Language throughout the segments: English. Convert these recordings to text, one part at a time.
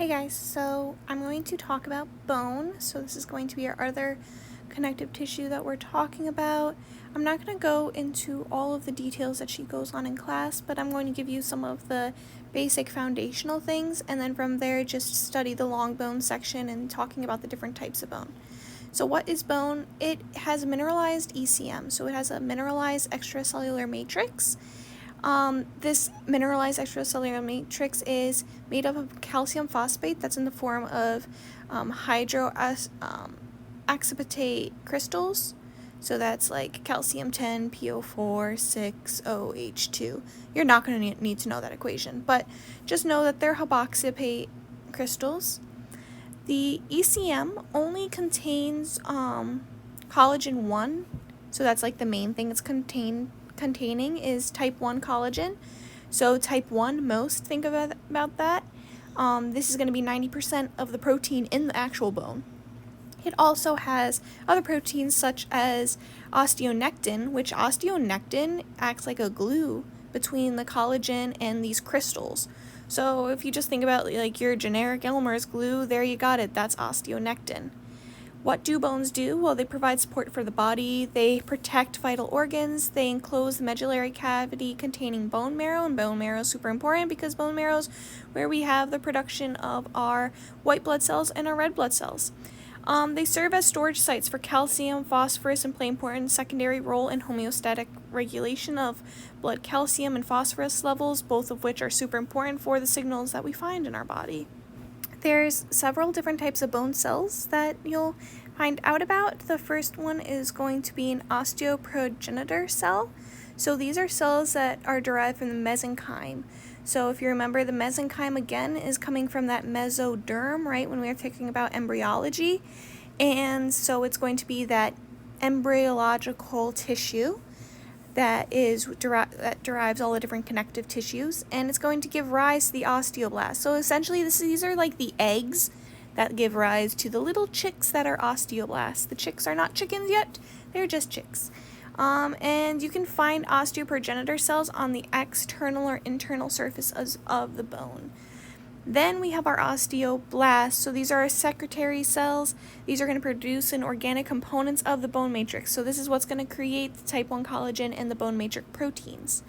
Hey guys, so I'm going to talk about bone. So this is going to be our other connective tissue that we're talking about. I'm not going to go into all of the details that she goes on in class, but I'm going to give you some of the basic foundational things, and then from there just study the long bone section and talking about the different types of bone. So what is bone? It has mineralized ECM, so it has a mineralized extracellular matrix. This mineralized extracellular matrix is made up of calcium phosphate that's in the form of hydroxyapatite crystals. So that's like calcium 10, PO4, 6, OH2. You're not going to need to know that equation, but just know that they're carboxyapatite crystals. The ECM only contains collagen 1, so that's like the main thing it's containing is type 1 collagen. So type 1, most think about that. This is going to be 90% of the protein in the actual bone. It also has other proteins such as osteonectin, which osteonectin acts like a glue between the collagen and these crystals. So if you just think about like your generic Elmer's glue, there you got it, that's osteonectin. What do bones do? Well, they provide support for the body, they protect vital organs, they enclose the medullary cavity containing bone marrow, and bone marrow is super important because bone marrow is where we have the production of our white blood cells and our red blood cells. They serve as storage sites for calcium, phosphorus, and play an important secondary role in homeostatic regulation of blood calcium and phosphorus levels, both of which are super important for the signals that we find in our body. There's several different types of bone cells that you'll find out about. The first one is going to be an osteoprogenitor cell. So these are cells that are derived from the mesenchyme. So if you remember, the mesenchyme again is coming from that mesoderm, right, when we were talking about embryology. And so it's going to be that embryological tissue that derives all the different connective tissues, and it's going to give rise to the osteoblast. So essentially these are like the eggs that give rise to the little chicks that are osteoblasts. The chicks are not chickens yet, they're just chicks. And you can find osteoprogenitor cells on the external or internal surface of the bone. Then we have our osteoblasts. So these are our secretory cells. These are going to produce an organic components of the bone matrix. So this is what's going to create the type 1 collagen and the bone matrix proteins.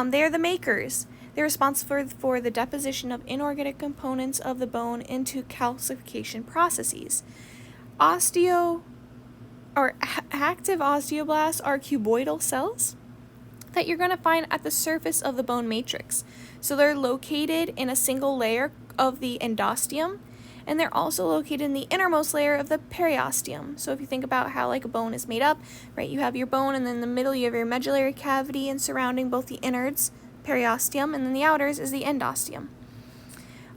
They are the makers. They're responsible for the deposition of inorganic components of the bone into calcification processes. Active osteoblasts are cuboidal cells that you're going to find at the surface of the bone matrix. So they're located in a single layer of the endosteum, and they're also located in the innermost layer of the periosteum. So if you think about how like a bone is made up, right, you have your bone, and then in the middle you have your medullary cavity, and surrounding both the innards, periosteum, and then the outers is the endosteum.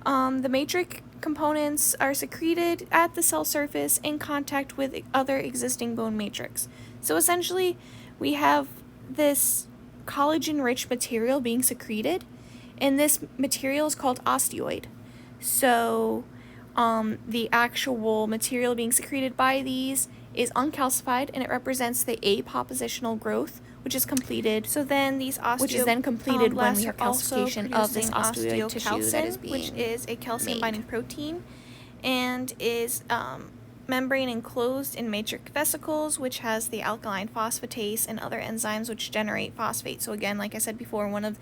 The matrix components are secreted at the cell surface in contact with other existing bone matrix. So essentially we have this collagen-rich material being secreted, and this material is called osteoid. So the actual material being secreted by these is uncalcified, and it represents the apoppositional growth, which is completed. So then these which is then completed when we have calcification of this osteoid tissue that is being which is a calcium-binding protein, and is membrane enclosed in matrix vesicles, which has the alkaline phosphatase and other enzymes which generate phosphate. So again, like I said before, one of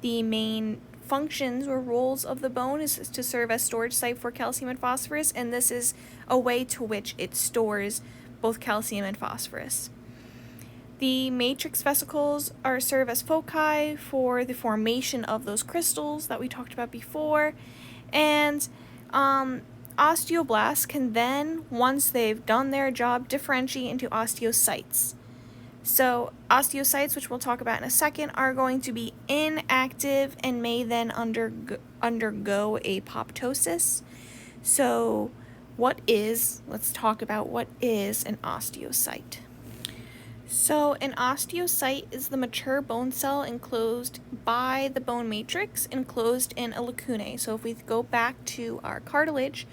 the main functions or roles of the bone is to serve as storage site for calcium and phosphorus, and this is a way to which it stores both calcium and phosphorus. The matrix vesicles serve as foci for the formation of those crystals that we talked about before, and osteoblasts can then, once they've done their job, differentiate into osteocytes. So osteocytes, which we'll talk about in a second, are going to be inactive and may then undergo apoptosis. So let's talk about what is an osteocyte. So an osteocyte is the mature bone cell enclosed by the bone matrix, enclosed in a lacunae. So if we go back to our cartilage,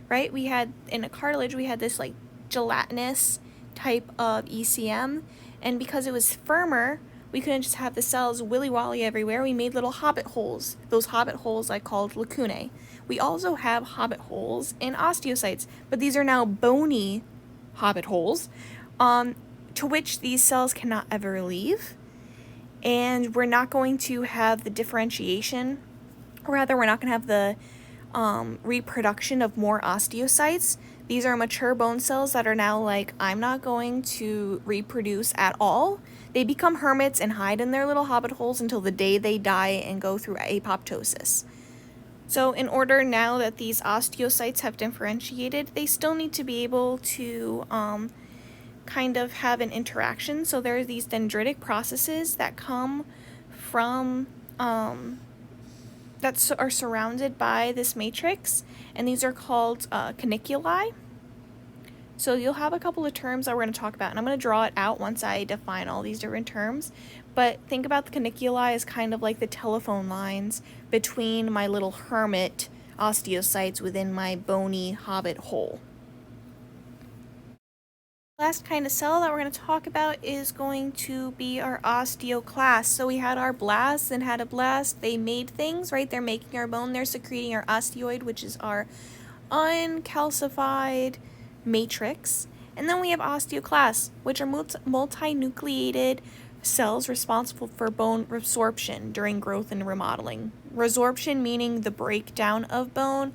right, we had this like gelatinous type of ECM, and because it was firmer, We couldn't just have the cells willy-wally everywhere. We made little hobbit holes. Those hobbit holes I called lacunae. We also have hobbit holes in osteocytes, but these are now bony hobbit holes, to which these cells cannot ever leave. And we're not going to have the differentiation, or rather, we're not going to have the reproduction of more osteocytes. These are mature bone cells that are now like, I'm not going to reproduce at all. They become hermits and hide in their little hobbit holes until the day they die and go through apoptosis. So in order now that these osteocytes have differentiated, they still need to be able to kind of have an interaction. So there are these dendritic processes that come from that are surrounded by this matrix, and these are called caniculi. So you'll have a couple of terms that we're going to talk about, and I'm going to draw it out once I define all these different terms. But think about the caniculi as kind of like the telephone lines between my little hermit osteocytes within my bony hobbit hole. Last kind of cell that we're going to talk about is going to be our osteoclast. So we had our blasts and had a blast. They made things, right? They're making our bone. They're secreting our osteoid, which is our uncalcified matrix. And then we have osteoclasts, which are multinucleated cells responsible for bone resorption during growth and remodeling. Resorption meaning the breakdown of bone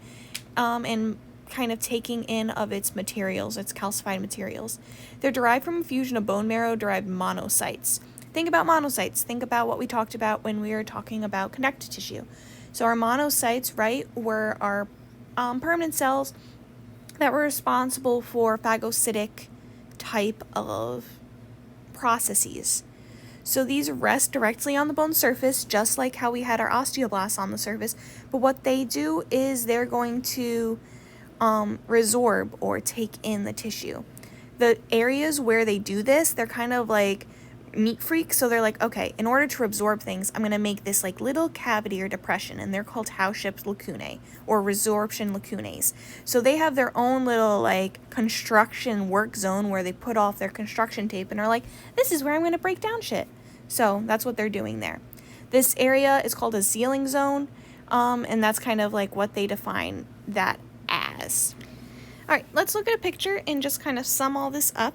and kind of taking in of its materials, its calcified materials. They're derived from a fusion of bone marrow derived monocytes. Think about monocytes. Think about what we talked about when we were talking about connective tissue. So our monocytes, right, were our permanent cells that were responsible for phagocytic type of processes. So these rest directly on the bone surface, just like how we had our osteoblasts on the surface. But what they do is they're going to resorb or take in the tissue. The areas where they do this, they're kind of like neat freaks. So they're like, okay, in order to absorb things, I'm going to make this like little cavity or depression, and they're called Howship's lacunae or resorption lacunae. So they have their own little like construction work zone where they put off their construction tape and are like, this is where I'm going to break down shit. So that's what they're doing there. This area is called a sealing zone, and that's kind of like what they define that as. All right, let's look at a picture and just kind of sum all this up.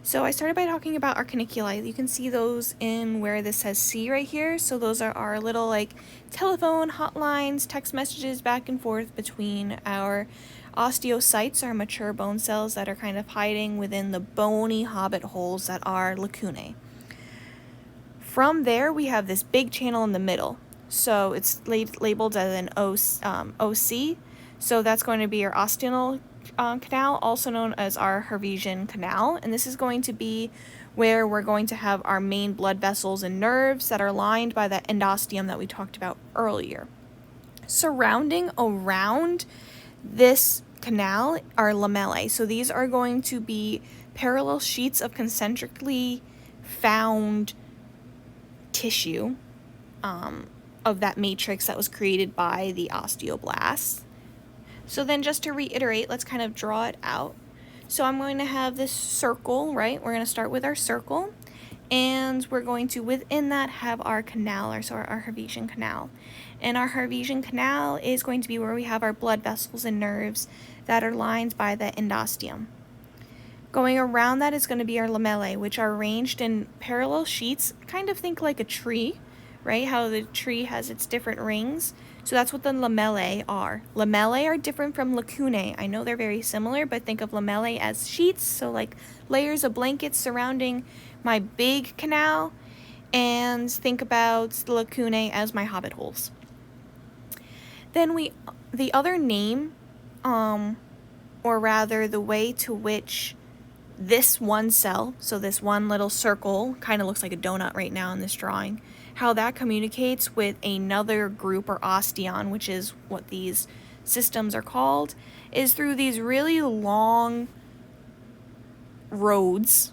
So I started by talking about our caniculi. You can see those in where this says C right here. So those are our little like telephone hotlines, text messages back and forth between our osteocytes, our mature bone cells that are kind of hiding within the bony hobbit holes that are lacunae. From there, we have this big channel in the middle. So it's labeled as an OC. So that's going to be our osteal canal, also known as our Hervesian canal. And this is going to be where we're going to have our main blood vessels and nerves that are lined by that endosteum that we talked about earlier. Surrounding around this canal are lamellae. So these are going to be parallel sheets of concentrically found tissue of that matrix that was created by the osteoblasts. So then just to reiterate, let's kind of draw it out. So I'm going to have this circle, right? We're going to start with our circle, and we're going to, within that, have our canal, or our Hervesian canal. And our Hervesian canal is going to be where we have our blood vessels and nerves that are lined by the endosteum. Going around that is going to be our lamellae, which are arranged in parallel sheets. Kind of think like a tree, right? How the tree has its different rings. So that's what the lamellae are. Lamellae are different from lacunae. I know they're very similar, but think of lamellae as sheets, so like layers of blankets surrounding my big canal, and think about the lacunae as my hobbit holes. Then the other name, or rather the way to which this one cell, so this one little circle, kind of looks like a donut right now in this drawing, how that communicates with another group or osteon, which is what these systems are called, is through these really long roads,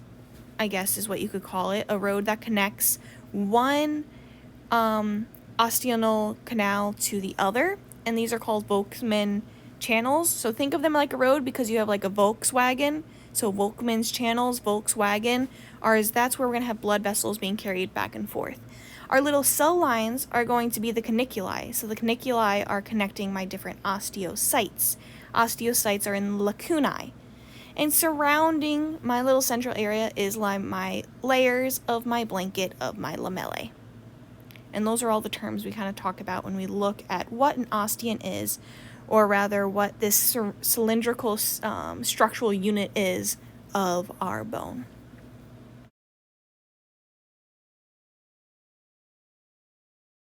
I guess is what you could call it, a road that connects one osteonal canal to the other, and these are called Volkmann channels. So think of them like a road because you have like a Volkswagen So Volkmann's channels, Volkswagen, that's where we're going to have blood vessels being carried back and forth. Our little cell lines are going to be the caniculi. So the caniculi are connecting my different osteocytes. Osteocytes are in the lacunae. And surrounding my little central area is my layers of my blanket of my lamellae. And those are all the terms we kind of talk about when we look at what an osteon is, or rather what this cylindrical structural unit is of our bone.